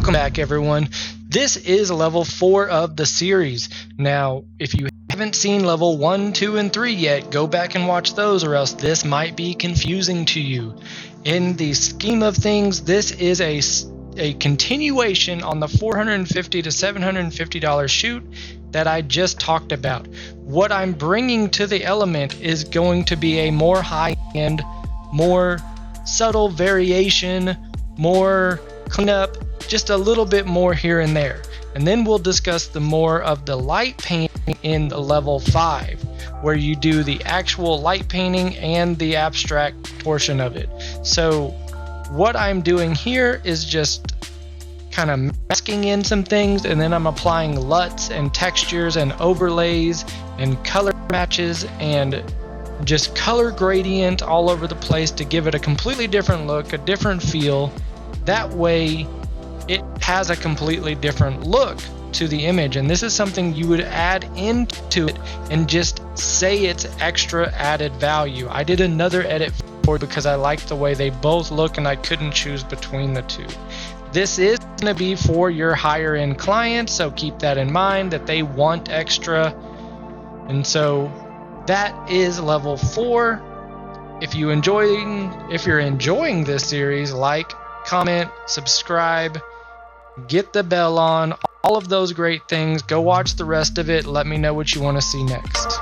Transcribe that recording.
Welcome back, everyone. This is level 4 of the series. Now, if you haven't seen level 1, 2, and 3 yet, go back and watch those, or else this might be confusing to you. In the scheme of things, this is a continuation on the $450 to $750 shoot that I just talked about. What I'm bringing to the element is going to be a more high-end, more subtle variation, more cleanup, just a little bit more here and there. And then we'll discuss the more of the light painting in the level 5, where you do the actual light painting and the abstract portion of it. So what I'm doing here is just kind of masking in some things, and then I'm applying LUTs and textures and overlays and color matches and just color gradient all over the place to give it a completely different look, a different feel. That way it has a completely different look to the image, and this is something you would add into it and just say it's extra added value. I did another edit for it because I liked the way they both look and I couldn't choose between the two. This is going to be for your higher end clients, so keep that in mind that they want extra. And so that is level 4. If you're enjoying this series, like, comment, subscribe, get the bell on, all of those great things. Go watch the rest of it. Let me know what you want to see next.